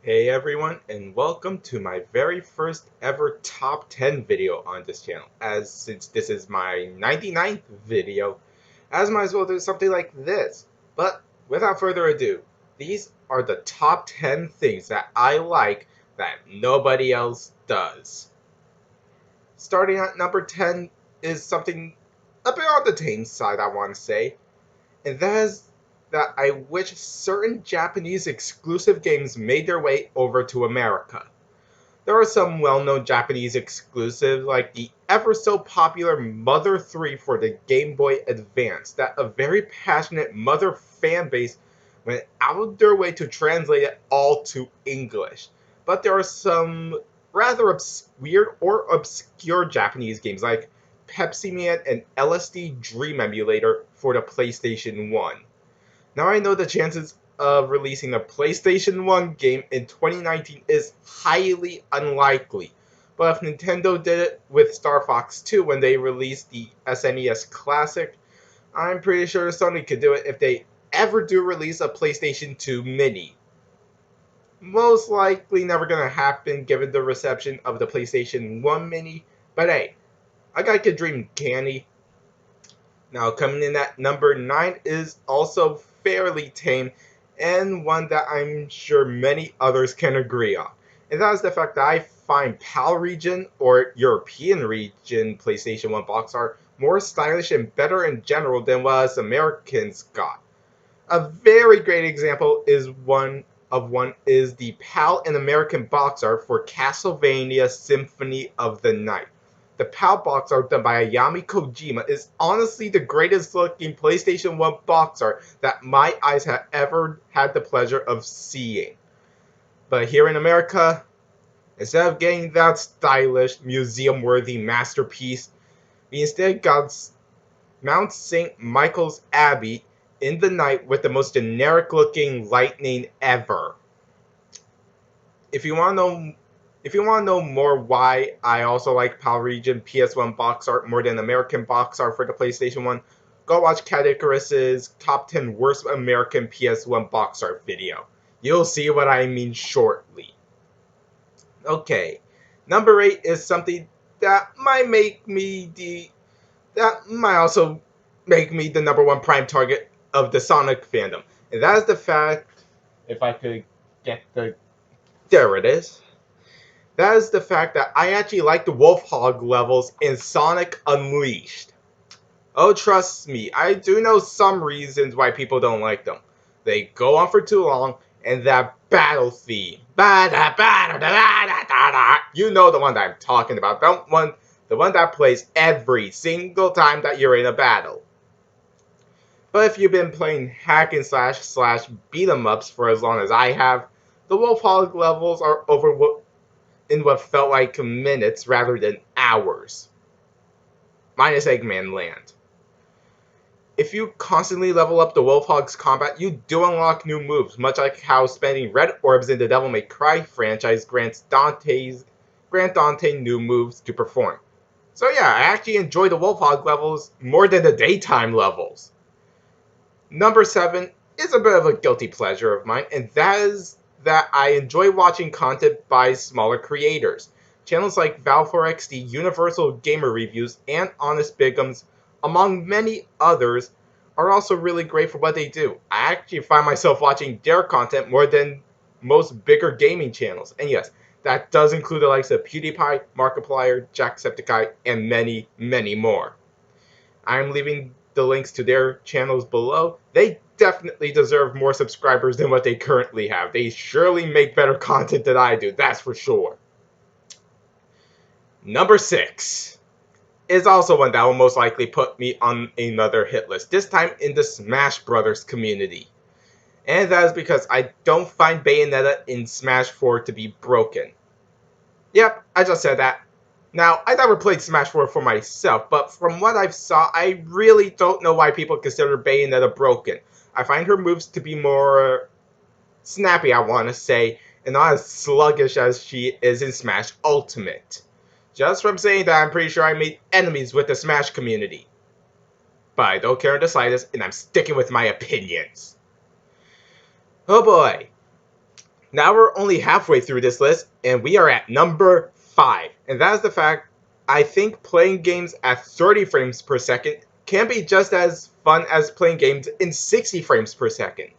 Hey everyone, and welcome to my very first ever top 10 video on this channel. Since this is my 99th video, as might as well do something like this. But without further ado, these are the top 10 things that I like that nobody else does. Starting at number 10 is something a bit on the tame side, I want to say, and that is that I wish certain Japanese exclusive games made their way over to America. There are some well-known Japanese exclusives like the ever so popular Mother 3 for the Game Boy Advance that a very passionate Mother fan base went out of their way to translate it all to English. But there are some rather weird or obscure Japanese games like Pepsi Man and LSD Dream Emulator for the PlayStation 1. Now I know the chances of releasing a PlayStation 1 game in 2019 is highly unlikely, but if Nintendo did it with Star Fox 2 when they released the SNES Classic, I'm pretty sure Sony could do it if they ever do release a PlayStation 2 Mini. Most likely never gonna happen given the reception of the PlayStation 1 Mini, but hey, I got a dream, candy. Now, coming in at number 9 is also fairly tame and one that I'm sure many others can agree on. And that is the fact that I find PAL region or European region PlayStation 1 box art more stylish and better in general than what us Americans got. A very great example is the PAL and American box art for Castlevania Symphony of the Night. The PAL box art done by Ayami Kojima is honestly the greatest looking PlayStation 1 box art that my eyes have ever had the pleasure of seeing. But here in America, instead of getting that stylish, museum-worthy masterpiece, we instead got Mount St. Michael's Abbey in the night with the most generic looking lightning ever. If you want to know more why I also like PAL Region PS1 box art more than American box art for the PlayStation 1, go watch Cat Icarus's Top 10 Worst American PS1 box art video. You'll see what I mean shortly. Okay, number 8 is something that might also make me the number one prime target of the Sonic fandom. And that is the fact, if I could get there it is. That is the fact that I actually like the Wolf Hog levels in Sonic Unleashed. Oh, trust me, I do know some reasons why people don't like them. They go on for too long, and that battle theme. You know the one that I'm talking about. The one that plays every single time that you're in a battle. But if you've been playing hack and slash beat 'em ups for as long as I have, the Wolf Hog levels are over in what felt like minutes rather than hours. Minus Eggman Land. If you constantly level up the Wolf Hog's combat, you do unlock new moves, much like how spending red orbs in the Devil May Cry franchise grant Dante new moves to perform. So yeah, I actually enjoy the Wolf Hog levels more than the daytime levels. Number 7 is a bit of a guilty pleasure of mine, and that is that I enjoy watching content by smaller creators. Channels like Val4XD, Universal Gamer Reviews, and Honest Bigums, among many others, are also really great for what they do. I actually find myself watching their content more than most bigger gaming channels. And yes, that does include the likes of PewDiePie, Markiplier, Jacksepticeye, and many, many more. I'm leaving the links to their channels below. They definitely deserve more subscribers than what they currently have. They surely make better content than I do, that's for sure. Number 6 is also one that will most likely put me on another hit list, this time in the Smash Brothers community. And that is because I don't find Bayonetta in Smash 4 to be broken. Yep, I just said that. Now, I never played Smash 4 for myself, but from what I've saw, I really don't know why people consider Bayonetta broken. I find her moves to be more snappy, I want to say, and not as sluggish as she is in Smash Ultimate. Just from saying that, I'm pretty sure I made enemies with the Smash community. But I don't care in the slightest, and I'm sticking with my opinions. Oh boy. Now we're only halfway through this list, and we are at number 5. And that is the fact I think playing games at 30 frames per second can be just as fun as playing games in 60 frames per second.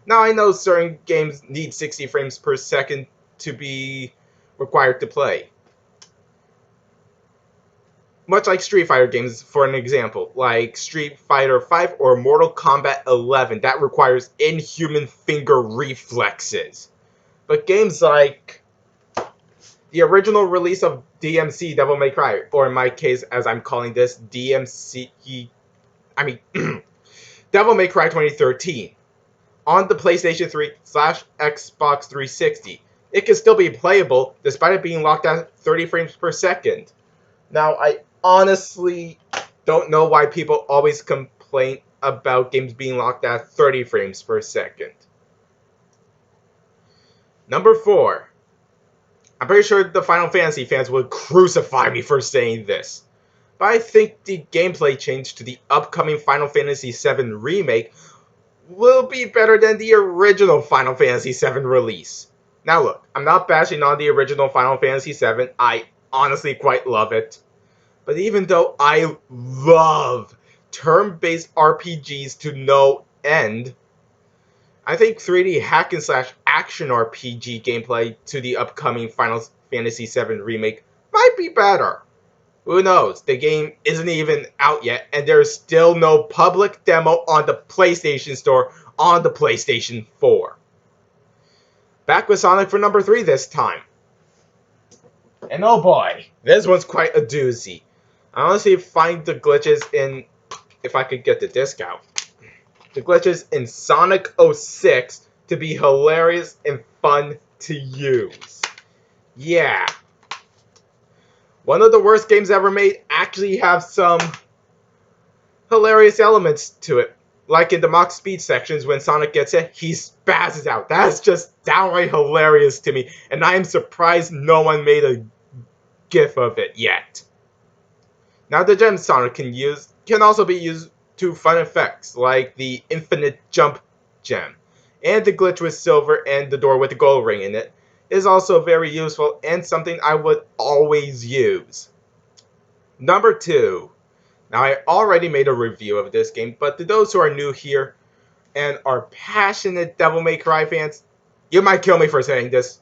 Now I know certain games need 60 frames per second to be required to play. Much like Street Fighter games, for an example, like Street Fighter 5 or Mortal Kombat 11, that requires inhuman finger reflexes. But games like the original release of DMC Devil May Cry, or in my case, as I'm calling this, Devil May Cry 2013, on the PlayStation 3 / Xbox 360, it can still be playable despite it being locked at 30 frames per second. Now, I honestly don't know why people always complain about games being locked at 30 frames per second. Number 4. I'm pretty sure the Final Fantasy fans would crucify me for saying this, but I think the gameplay change to the upcoming Final Fantasy VII Remake will be better than the original Final Fantasy VII release. Now look, I'm not bashing on the original Final Fantasy VII, I honestly quite love it. But even though I love turn-based RPGs to no end, I think 3D hack and slash action RPG gameplay to the upcoming Final Fantasy VII Remake might be better. Who knows? The game isn't even out yet, and there's still no public demo on the PlayStation Store on the PlayStation 4. Back with Sonic for number 3 this time. And oh boy, this one's quite a doozy. I honestly find the glitches in, if I could get the disc out, the glitches in Sonic 06 to be hilarious and fun to use. Yeah. One of the worst games ever made actually have some hilarious elements to it. Like in the Mach Speed sections, when Sonic gets hit, he spazzes out. That's just downright hilarious to me, and I am surprised no one made a GIF of it yet. Now the gems Sonic can also be used to fun effects, like the infinite jump gem. And the glitch with silver and the door with the gold ring in it is also very useful and something I would always use. Number 2. Now I already made a review of this game, but to those who are new here and are passionate Devil May Cry fans, you might kill me for saying this,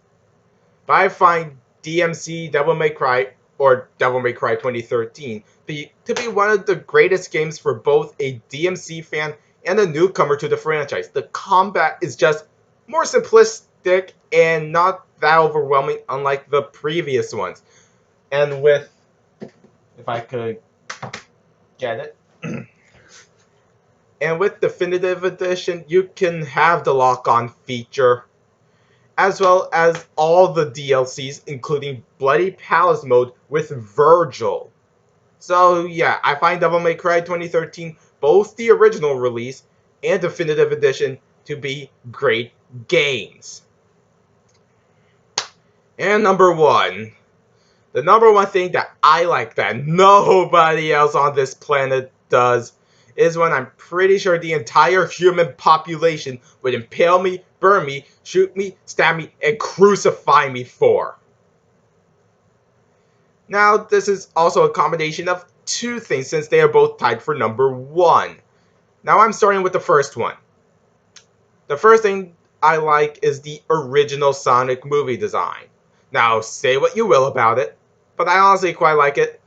but I find DMC Devil May Cry, or Devil May Cry 2013, to be one of the greatest games for both a DMC fan and a newcomer to the franchise. The combat is just more simplistic and not that overwhelming, unlike the previous ones. And with, if I could get it, and with Definitive Edition, you can have the lock-on feature, as well as all the DLCs, including Bloody Palace mode with Virgil. So yeah, I find Devil May Cry 2013, both the original release and Definitive Edition, to be great games. And number 1. The number 1 thing that I like that nobody else on this planet does is when I'm pretty sure the entire human population would impale me, burn me, shoot me, stab me, and crucify me for. Now, this is also a combination of 2 things since they are both tied for number 1. Now, I'm starting with the first one. The first thing I like is the original Sonic movie design. Now, say what you will about it, but I honestly quite like it.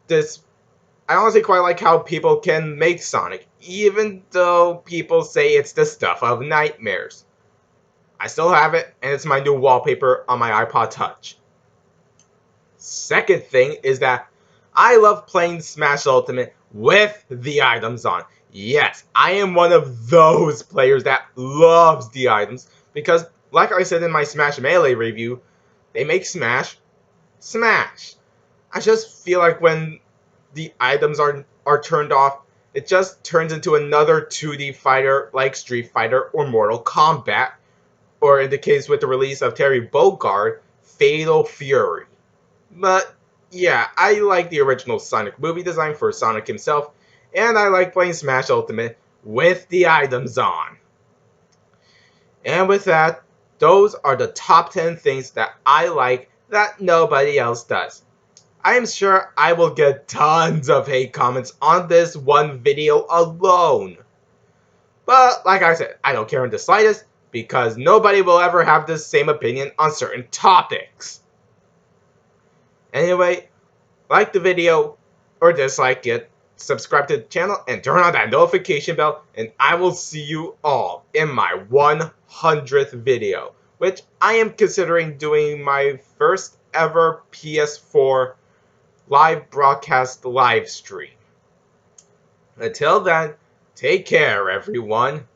I honestly quite like how people can make Sonic, even though people say it's the stuff of nightmares. I still have it, and it's my new wallpaper on my iPod Touch. Second thing is that I love playing Smash Ultimate with the items on. Yes, I am one of those players that loves the items, because like I said in my Smash Melee review, they make Smash Smash. I just feel like when the items are turned off, it just turns into another 2D fighter like Street Fighter or Mortal Kombat, or in the case with the release of Terry Bogard, Fatal Fury. But yeah, I like the original Sonic movie design for Sonic himself, and I like playing Smash Ultimate with the items on. And with that, Those are the top 10 things that I like that nobody else does. I am sure I will get tons of hate comments on this one video alone. But like I said, I don't care in the slightest because nobody will ever have the same opinion on certain topics. Anyway, like the video or dislike it, subscribe to the channel, and turn on that notification bell, and I will see you all in my 100th video, which I am considering doing my first ever PS4 live broadcast live stream. Until then, take care everyone.